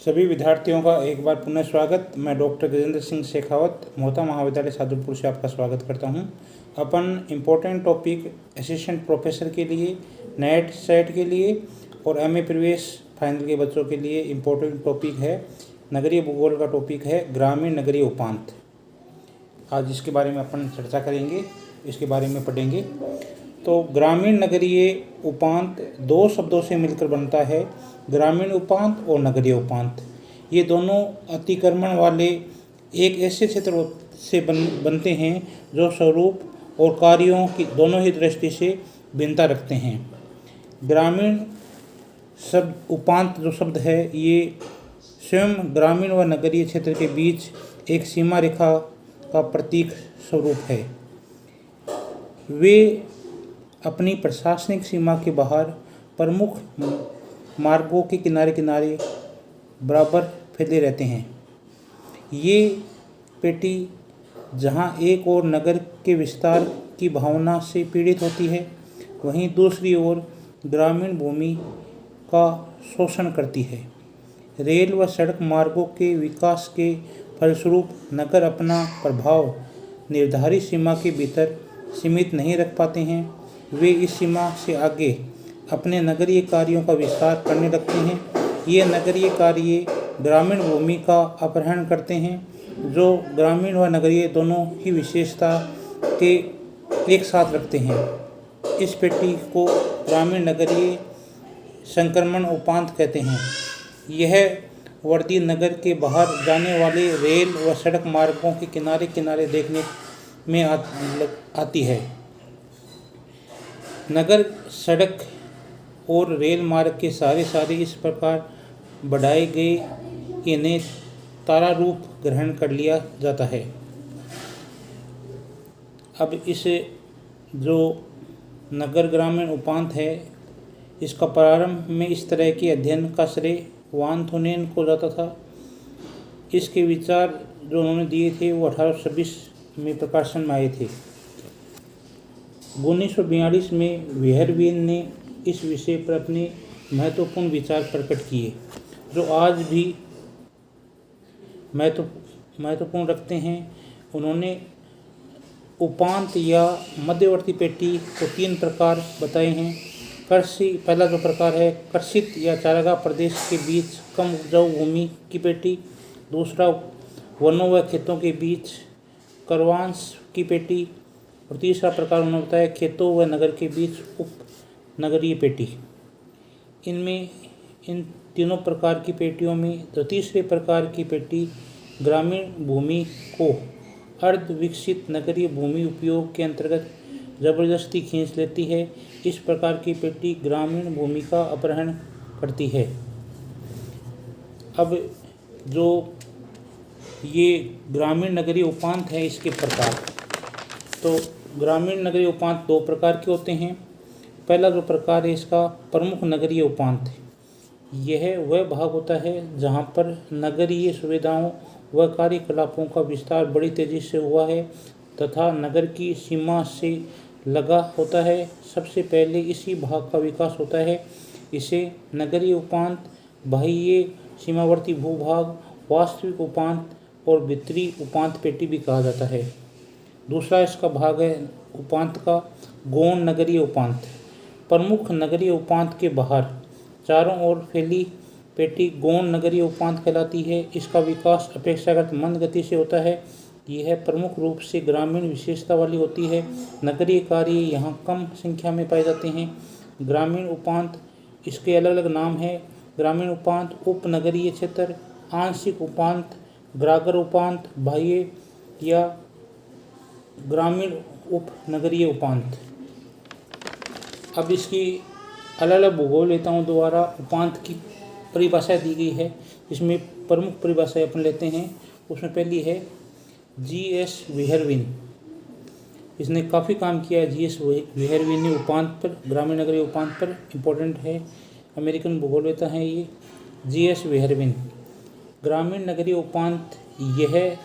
सभी विद्यार्थियों का एक बार पुनः स्वागत। मैं डॉक्टर गजेंद्र सिंह शेखावत मोहता महाविद्यालय सादुलपुर से आपका स्वागत करता हूं। अपन इम्पोर्टेंट टॉपिक असिस्टेंट प्रोफेसर के लिए, नेट सेट के लिए और एमए प्रवेश फाइनल के बच्चों के लिए इम्पोर्टेंट टॉपिक है। नगरीय भूगोल का टॉपिक है ग्रामीण नगरीय उपांत। आज इसके बारे में अपन चर्चा करेंगे, इसके बारे में पढ़ेंगे। तो ग्रामीण नगरीय उपांत दो शब्दों से मिलकर बनता है, ग्रामीण उपांत और नगरीय उपांत। ये दोनों अतिक्रमण वाले एक ऐसे क्षेत्र से बनते हैं जो स्वरूप और कार्यों की दोनों ही दृष्टि से भिन्नता रखते हैं। ग्रामीण शब्द उपांत जो शब्द है ये स्वयं ग्रामीण व नगरीय क्षेत्र के बीच एक सीमा रेखा का प्रतीक स्वरूप है। वे अपनी प्रशासनिक सीमा के बाहर प्रमुख मार्गों के किनारे किनारे बराबर फैले रहते हैं। ये पेटी जहां एक ओर नगर के विस्तार की भावना से पीड़ित होती है, वहीं दूसरी ओर ग्रामीण भूमि का शोषण करती है। रेल व सड़क मार्गों के विकास के फलस्वरूप नगर अपना प्रभाव निर्धारित सीमा के भीतर सीमित नहीं रख पाते हैं। वे इस सीमा से आगे अपने नगरीय कार्यों का विस्तार करने लगते हैं। ये नगरीय कार्य ग्रामीण भूमि का अपहरण करते हैं, जो ग्रामीण व नगरीय दोनों ही विशेषता के एक साथ रखते हैं। इस पेटी को ग्रामीण नगरीय संक्रमण उपांत कहते हैं। यह वर्दी नगर के बाहर जाने वाले रेल व सड़क मार्गों के किनारे किनारे देखने में आती है। नगर सड़क और रेल मार्ग के सारे इस प्रकार बढ़ाए गए कि इन्हें तारा रूप ग्रहण कर लिया जाता है। अब इस जो नगर ग्रामीण उपांत है, इसका प्रारंभ में इस तरह के अध्ययन का श्रेय वान थोनेन को जाता था। इसके विचार जो उन्होंने दिए थे वो 1826 में प्रकाशन में आए थे। 1942 में वेहरवीन ने इस विषय पर अपने महत्वपूर्ण विचार प्रकट किए, जो आज भी महत्वपूर्ण रखते हैं। उन्होंने उपांत या मध्यवर्ती पेटी को 3 प्रकार बताए हैं। कृषि पहला जो प्रकार है, कृषित या चारागाह प्रदेश के बीच कम उपजाऊ भूमि की पेटी। दूसरा, वनों व खेतों के बीच करवांश की पेटी। और तीसरा प्रकार उन्होंने बताया खेतों व नगर के बीच उप नगरीय पेटी। इन तीनों प्रकार की पेटियों में जो तीसरे प्रकार की पेटी ग्रामीण भूमि को अर्ध विकसित नगरीय भूमि उपयोग के अंतर्गत जबरदस्ती खींच लेती है। इस प्रकार की पेटी ग्रामीण भूमि का अपहरण करती है। अब जो ये ग्रामीण नगरीय उपांत है, इसके प्रकार, तो ग्रामीण नगरीय उपांत 2 प्रकार के होते हैं। पहला जो प्रकार है इसका प्रमुख नगरीय उपांत है। यह वह भाग होता है जहां पर नगरीय सुविधाओं व कार्यकलापों का विस्तार बड़ी तेजी से हुआ है तथा नगर की सीमा से लगा होता है। सबसे पहले इसी भाग का विकास होता है। इसे नगरीय उपांत, बाह्य सीमावर्ती भूभाग, वास्तविक उपांत और भीतरी उपांत पेटी भी कहा जाता है। दूसरा इसका भाग है उपांत का गौण नगरीय उपांत। प्रमुख नगरीय उपांत के बाहर चारों ओर फैली पेटी गौण नगरीय उपांत कहलाती है। इसका विकास अपेक्षाकृत मंद गति से होता है। यह प्रमुख रूप से ग्रामीण विशेषता वाली होती है। नगरीय कार्य यहाँ कम संख्या में पाए जाते हैं। ग्रामीण उपांत, इसके अलग अलग नाम हैं। ग्रामीण उपांत, उपनगरीय क्षेत्र, आंशिक उपांत, ग्रागर उपांत, बाह्य या ग्रामीण उपनगरीय उपांत। अब इसकी अलग अलग भूगोल नेताओं द्वारा उपांत की परिभाषा दी गई है। इसमें प्रमुख परिभाषाएं अपन लेते हैं। उसमें पहली है G.S. वेहरवीन। इसने काफ़ी काम किया है। G.S. वेहरवीन ने उपांत पर, ग्रामीण नगरीय उपांत पर, इम्पोर्टेंट है, अमेरिकन भूगोलवेता हैं ये। G.S. वेहरवीन ग्रामीण नगरीय उपांत यह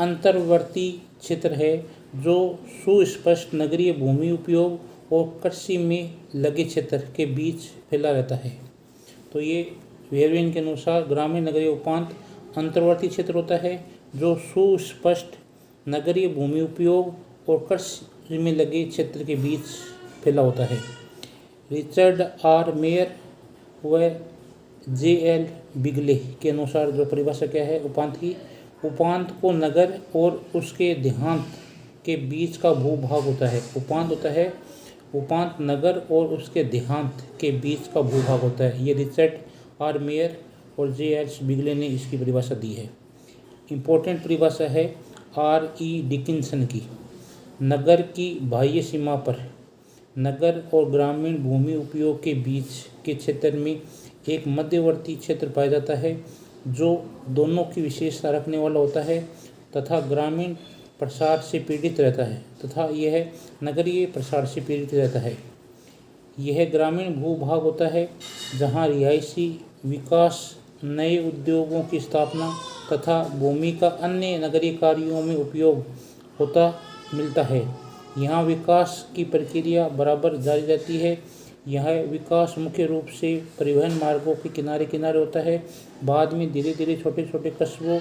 अंतर्वर्ती क्षेत्र है जो सुस्पष्ट नगरीय भूमि उपयोग और कृषि में लगे क्षेत्र के बीच फैला रहता है। तो ये वेयरविन के अनुसार ग्रामीण नगरीय उपांत अंतर्वर्ती क्षेत्र होता है जो सुस्पष्ट नगरीय भूमि उपयोग और कृषि में लगे क्षेत्र के बीच फैला होता है। रिचर्ड आर मेयर व जे.एल. बिगले के अनुसार जो परिभाषा क्या है उपांत की, उपांत को नगर और उसके देहात के बीच का भूभाग होता है। उपांत नगर और उसके देहात के बीच का भूभाग होता है। ये रिचर्ड आर मेयर और जे.एल. बिगले ने इसकी परिभाषा दी है। इम्पोर्टेंट परिभाषा है R.E. डिकिंसन की। नगर की बाह्य सीमा पर नगर और ग्रामीण भूमि उपयोग के बीच के क्षेत्र में एक मध्यवर्ती क्षेत्र पाया जाता है जो दोनों की विशेषता रखने वाला होता है तथा ग्रामीण प्रसार से पीड़ित रहता है तथा यह नगरीय प्रसार से पीड़ित रहता है। यह ग्रामीण भूभाग होता है जहां रिहायशी विकास, नए उद्योगों की स्थापना तथा भूमि का अन्य नगरीय कार्यों में उपयोग होता मिलता है। यहाँ विकास की प्रक्रिया बराबर जारी रहती है। यह विकास मुख्य रूप से परिवहन मार्गों के किनारे किनारे होता है। बाद में धीरे धीरे छोटे छोटे कस्बों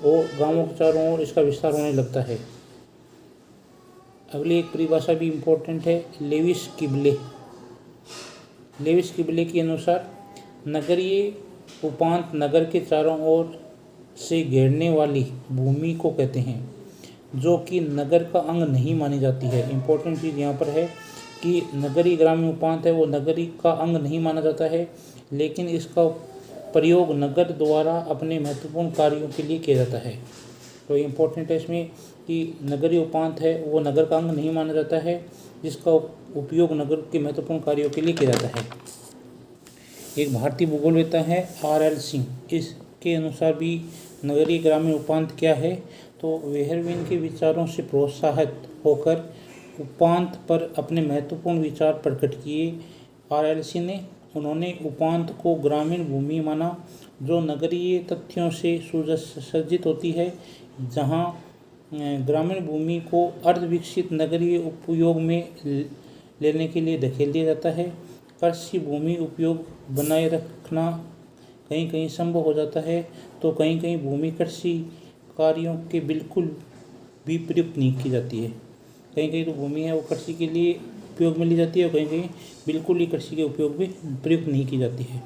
और गांवों के चारों ओर इसका विस्तार होने लगता है। अगली एक परिभाषा भी इम्पोर्टेंट है, लेविस किबले के अनुसार नगरीय उपांत नगर के चारों ओर से घेरने वाली भूमि को कहते हैं जो कि नगर का अंग नहीं मानी जाती है। इम्पोर्टेंट चीज़ यहाँ पर है कि नगरीय ग्रामीण उपांत है वो नगरी का अंग नहीं माना जाता है, लेकिन इसका प्रयोग नगर द्वारा अपने महत्वपूर्ण कार्यों के लिए किया जाता है। तो इम्पोर्टेंट है इसमें कि नगरीय उपांत है वो नगर का अंग नहीं माना जाता है, जिसका उपयोग नगर के महत्वपूर्ण कार्यों के लिए किया जाता है। एक भारतीय भूगोलवेत्ता है R.L. सिंह, इसके अनुसार भी नगरीय ग्रामीण उपांत क्या है, तो वेयरविन के विचारों से प्रोत्साहित होकर उपांत पर अपने महत्वपूर्ण विचार प्रकट किए R.L. सिंह ने। उन्होंने उपांत को ग्रामीण भूमि माना जो नगरीय तथ्यों से सुसज्जित होती है, जहां ग्रामीण भूमि को अर्धविकसित नगरीय उपयोग में लेने के लिए धकेल दिया जाता है। कृषि भूमि उपयोग बनाए रखना कहीं कहीं संभव हो जाता है तो कहीं कहीं भूमि कृषि कार्यों के बिल्कुल भी प्रयुक्त नहीं की जाती है। कहीं कहीं तो भूमि है वो कृषि के लिए उपयोग में ली जाती है और कहीं कहीं बिल्कुल ही कृषि के उपयोग में प्रयुक्त नहीं की जाती है।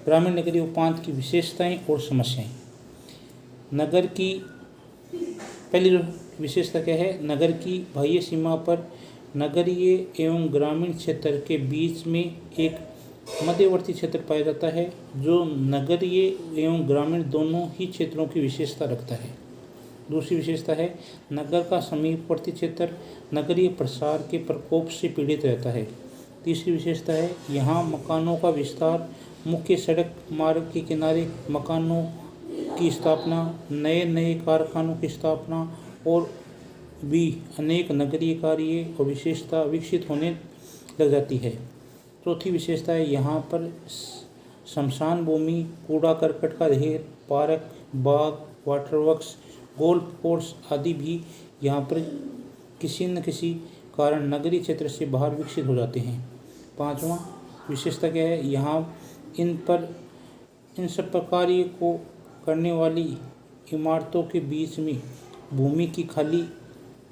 ग्रामीण नगरीय उपांत की विशेषताएं और समस्याएं। नगर की पहली विशेषता क्या है, नगर की बाह्य सीमा पर नगरीय एवं ग्रामीण क्षेत्र के बीच में एक मध्यवर्ती क्षेत्र पाया जाता है जो नगरीय एवं ग्रामीण दोनों ही क्षेत्रों की विशेषता रखता है। दूसरी विशेषता है नगर का समीपवर्ती क्षेत्र नगरीय प्रसार के प्रकोप से पीड़ित रहता है। तीसरी विशेषता है यहाँ मकानों का विस्तार, मुख्य सड़क मार्ग के किनारे मकानों की स्थापना, नए नए कारखानों की स्थापना और भी अनेक नगरीय कार्य और विशेषता विकसित होने लग जाती है। चौथी विशेषता है यहाँ पर शमशान भूमि, कूड़ा करकट का ढेर, पार्क, बाग, वाटर वर्क्स, गोल्फ कोर्स आदि भी यहाँ पर किसी न किसी कारण नगरीय क्षेत्र से बाहर विकसित हो जाते हैं। पांचवा विशेषता क्या है, यहाँ इन सब कार्य को करने वाली इमारतों के बीच में भूमि की खाली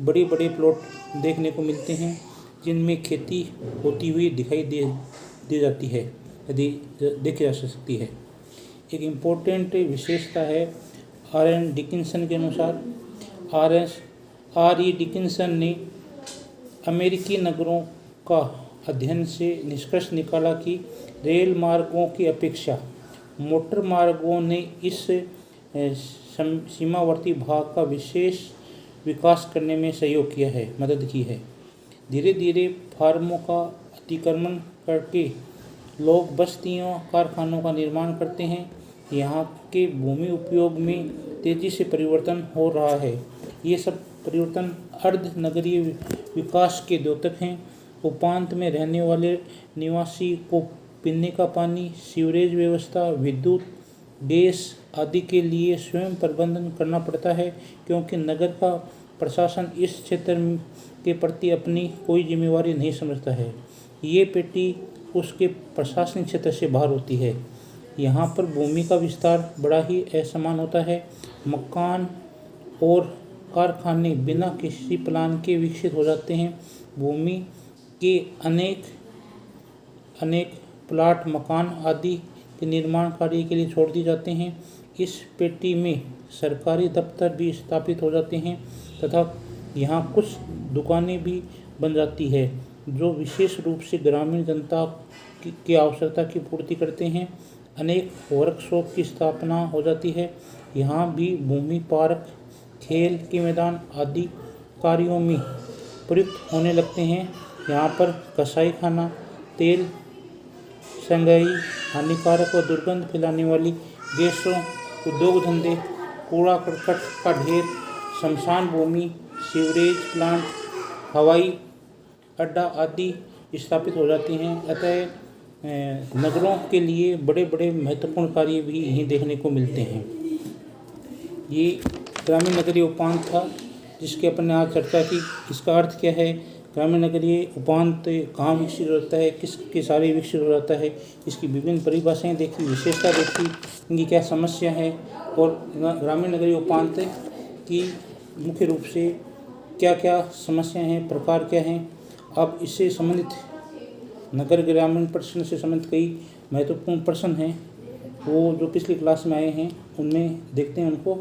बड़े बड़े प्लॉट देखने को मिलते हैं जिनमें खेती होती हुई दिखाई दे जाती है, देखी जा सकती है। एक इम्पोर्टेंट विशेषता है R.N. डिकिंसन के अनुसार R.E. डिकिंसन ने अमेरिकी नगरों का अध्ययन से निष्कर्ष निकाला कि रेल मार्गों की अपेक्षा मोटर मार्गों ने इस सीमावर्ती भाग का विशेष विकास करने में सहयोग किया है, मदद की है। धीरे धीरे फार्मों का अतिक्रमण करके लोग बस्तियों, कारखानों का निर्माण करते हैं। यहाँ के भूमि उपयोग में तेजी से परिवर्तन हो रहा है। ये सब परिवर्तन अर्ध नगरीय विकास के द्योतक हैं। उपांत में रहने वाले निवासी को पीने का पानी, सीवरेज व्यवस्था, विद्युत, गैस आदि के लिए स्वयं प्रबंधन करना पड़ता है क्योंकि नगर का प्रशासन इस क्षेत्र के प्रति अपनी कोई जिम्मेवारी नहीं समझता है। ये पेटी उसके प्रशासनिक क्षेत्र से बाहर होती है। यहाँ पर भूमि का विस्तार बड़ा ही असमान होता है। मकान और कारखाने बिना किसी प्लान के विकसित हो जाते हैं। भूमि के अनेक प्लाट, मकान आदि के निर्माण कार्य के लिए छोड़ दिए जाते हैं। इस पेटी में सरकारी दफ्तर भी स्थापित हो जाते हैं तथा यहाँ कुछ दुकानें भी बन जाती है जो विशेष रूप से ग्रामीण जनता की आवश्यकता की पूर्ति करते हैं। अनेक वर्कशॉप की स्थापना हो जाती है। यहाँ भी भूमि, पार्क, खेल के मैदान आदि कार्यों में प्रयुक्त होने लगते हैं। यहाँ पर कसाई खाना, तेल संग्रही, हानिकारक और दुर्गंध फैलाने वाली गैसों, उद्योग धंधे, कूड़ा करकट का ढेर, शमशान भूमि, सीवरेज प्लांट, हवाई अड्डा आदि स्थापित हो जाते हैं। अतः नगरों के लिए बड़े बड़े महत्वपूर्ण कार्य भी यहीं देखने को मिलते हैं। ये ग्रामीण नगरीय उपांत था जिसकी अपन ने आज चर्चा की। इसका अर्थ क्या है, ग्रामीण नगरीय उपांत कहाँ विकसित होता है, किसके सारे विकसित हो जाता है, इसकी विभिन्न परिभाषाएं देखी, विशेषता देखी, इनकी क्या समस्या है और ग्रामीण नगरीय उपांत की मुख्य रूप से क्या क्या समस्याएं हैं, प्रकार क्या हैं। अब इससे संबंधित नगर ग्रामीण प्रश्न से संबंधित कई महत्वपूर्ण प्रश्न हैं वो जो पिछली क्लास में आए हैं उनमें देखते हैं उनको।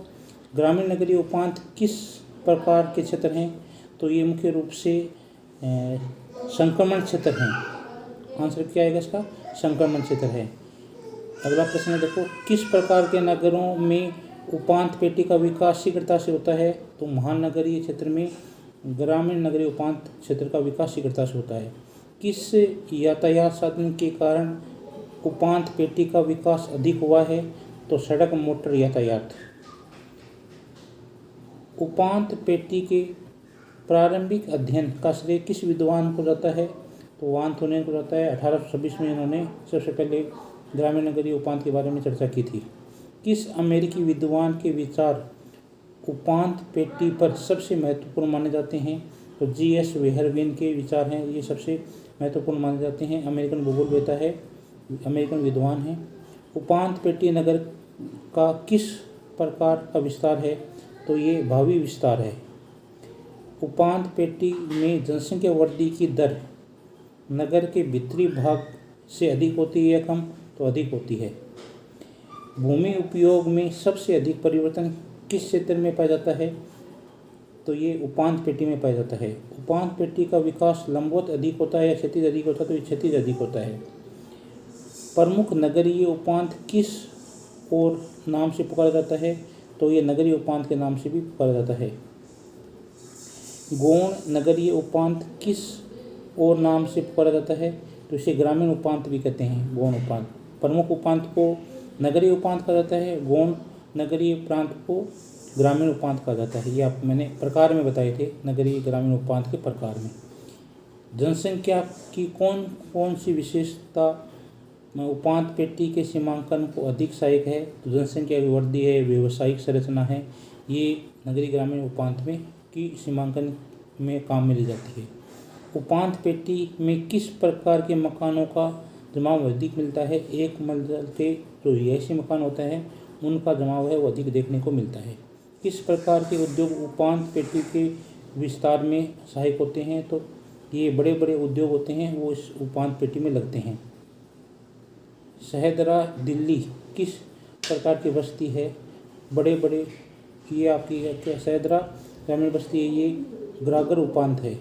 ग्रामीण नगरीय उपांत किस प्रकार के क्षेत्र हैं, तो ये मुख्य रूप से संक्रमण क्षेत्र हैं। आंसर क्या आएगा इसका, संक्रमण क्षेत्र है। अगला प्रश्न है देखो, किस प्रकार के नगरों में उपांत पेटी का विकास शीघ्रता से होता है, तो महानगरीय क्षेत्र में ग्रामीण नगरीय उपांत क्षेत्र का विकास शीघ्रता से होता है। किस यातायात साधन के कारण उपांत पेटी का विकास अधिक हुआ है, तो सड़क मोटर यातायात। उपांत पेटी के प्रारंभिक अध्ययन का श्रेय किस विद्वान को जाता है, तो वान थोनेन को जाता है। 1826 में इन्होंने सबसे पहले ग्रामीण नगरीय उपांत के बारे में चर्चा की थी। किस अमेरिकी विद्वान के विचार उपांत पेटी पर सबसे महत्वपूर्ण माने जाते हैं, तो G.S. वेहरवेन के विचार हैं, ये सबसे महत्वपूर्ण माने जाते हैं। अमेरिकन भूगोलवेत्ता है, अमेरिकन विद्वान है। उपांत पेटी नगर का किस प्रकार का विस्तार है, तो ये भावी विस्तार है। उपांत पेटी में जनसंख्या वृद्धि की दर नगर के भीतरी भाग से अधिक होती है या कम, तो अधिक होती है। भूमि उपयोग में सबसे अधिक परिवर्तन किस क्षेत्र में पाया जाता है, तो ये उपांत पेटी में पाया जाता है। उपांत पेटी का विकास लंबवत अधिक होता है या क्षैतिज अधिक होता है, तो ये क्षैतिज अधिक होता है। प्रमुख नगरीय उपांत किस और नाम से पुकारा जाता है, तो ये नगरीय उपांत के नाम से भी पुकारा जाता है। गौण नगरीय उपांत किस और नाम से पुकारा जाता है, तो इसे ग्रामीण उपांत भी कहते हैं। गौण उपांत, प्रमुख उपांत को नगरीय उपांत कहा जाता है, गौण नगरीय प्रांत को ग्रामीण उपांत कहा जाता है। ये आप मैंने प्रकार में बताए थे, नगरीय ग्रामीण उपांत के प्रकार में। जनसंख्या की कौन कौन सी विशेषता उपांत पेटी के सीमांकन को अधिक सहायक है, तो जनसंख्या की वृद्धि है, व्यवसायिक संरचना है, ये नगरीय ग्रामीण उपांत में की सीमांकन में काम में ली जाती है। उपांत पेटी में किस प्रकार के मकानों का जमाव अधिक मिलता है, एक मंजिल के जो रिहायशी मकान होते हैं उनका जमाव है वो अधिक देखने को मिलता है। किस प्रकार के उद्योग उपांत पेटी के विस्तार में सहायक होते हैं, तो ये बड़े बड़े उद्योग होते हैं वो इस उपांत पेटी में लगते हैं। शहदरा दिल्ली किस प्रकार की बस्ती है, बड़े बड़े ये आपकी क्या शहदरा ग्रामीण बस्ती है, ये ग्रागर उपांत है।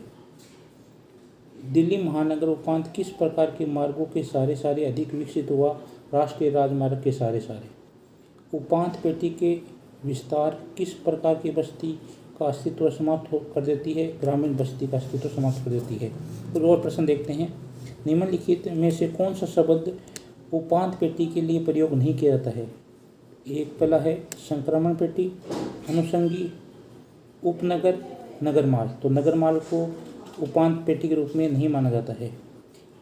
दिल्ली महानगर उपांत किस प्रकार के मार्गों के सारे अधिक विकसित हुआ, राष्ट्रीय राजमार्ग के सारे। उपांत पेटी के विस्तार किस प्रकार की बस्ती का अस्तित्व समाप्त कर देती है, ग्रामीण बस्ती का अस्तित्व समाप्त कर देती है। कुछ और प्रश्न देखते हैं। निम्नलिखित में से कौन सा शब्द उपांत पेटी के लिए प्रयोग नहीं किया जाता है, एक पहला है संक्रमण पेटी, अनुषंगी, उपनगर, नगरमाल। तो नगरमाल को उपांत पेटी के रूप में नहीं माना जाता है।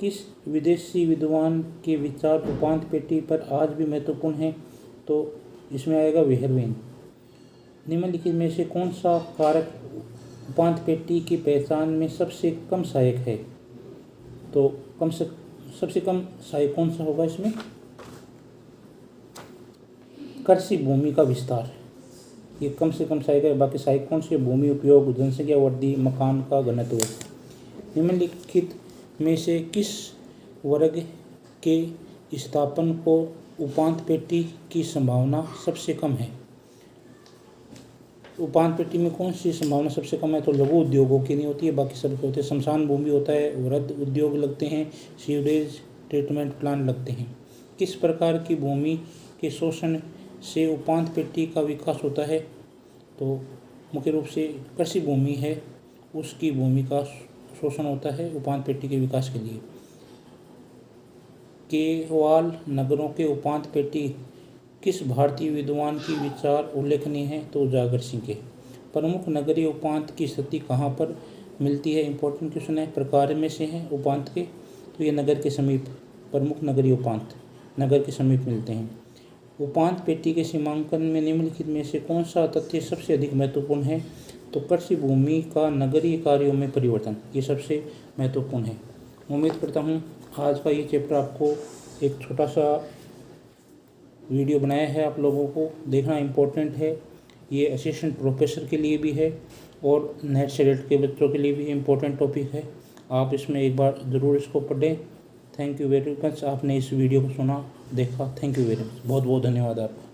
किस विदेशी विद्वान के विचार उपांत पेटी पर आज भी महत्वपूर्ण हैं, तो इसमें आएगा वेहरवेन। निम्नलिखित में से कौन सा कारक उपांत पेटी की पहचान में सबसे कम सहायक है, तो सबसे कम सहायक कौन सा होगा इसमें, कृषि भूमि का विस्तार, ये कम से कम सहायक है। बाकी सहायक कौन से? भूमि उपयोग, जनसंख्या वृद्धि, मकान का घनत्व। निम्नलिखित में से किस वर्ग के स्थापन को उपांत पेटी की संभावना सबसे कम है? उपांत पेटी में कौन सी संभावना सबसे कम है? तो लघु उद्योगों की नहीं होती है, बाकी सब होते हैं। शमशान भूमि होता है, वृहद उद्योग लगते हैं, सीवरेज ट्रीटमेंट प्लांट लगते हैं। किस प्रकार की भूमि के शोषण से उपांत पेटी का विकास होता है? तो मुख्य रूप से कृषि भूमि है, उसकी भूमि का शोषण होता है उपांत पेटी के विकास के लिए। केवाल नगरों के उपांत पेटी किस भारतीय विद्वान की विचार उल्लेखनीय है? तो उजागर सिंह के। प्रमुख नगरीय उपांत की स्थिति कहाँ पर मिलती है? इंपॉर्टेंट क्वेश्चन है। प्रकार में से है उपांत के, तो ये नगर के समीप, प्रमुख नगरीय उपांत नगर के समीप मिलते हैं। उपांत पेटी के सीमांकन में निम्नलिखित में से कौन सा तथ्य सबसे अधिक महत्वपूर्ण है? तो कृषि भूमि का नगरीय कार्यों में परिवर्तन, ये सबसे महत्वपूर्ण है। उम्मीद करता हूँ आज का ये चैप्टर आपको एक छोटा सा वीडियो बनाया है, आप लोगों को देखना इम्पोर्टेंट है। ये असिस्टेंट प्रोफेसर के लिए भी है और नेट सेलेक्ट के बच्चों के लिए भी इम्पोर्टेंट टॉपिक है। आप इसमें एक बार ज़रूर इसको पढ़ें। थैंक यू वेरी मच, आपने इस वीडियो को सुना, देखा। थैंक यू वेरी मच, बहुत बहुत धन्यवाद आपका।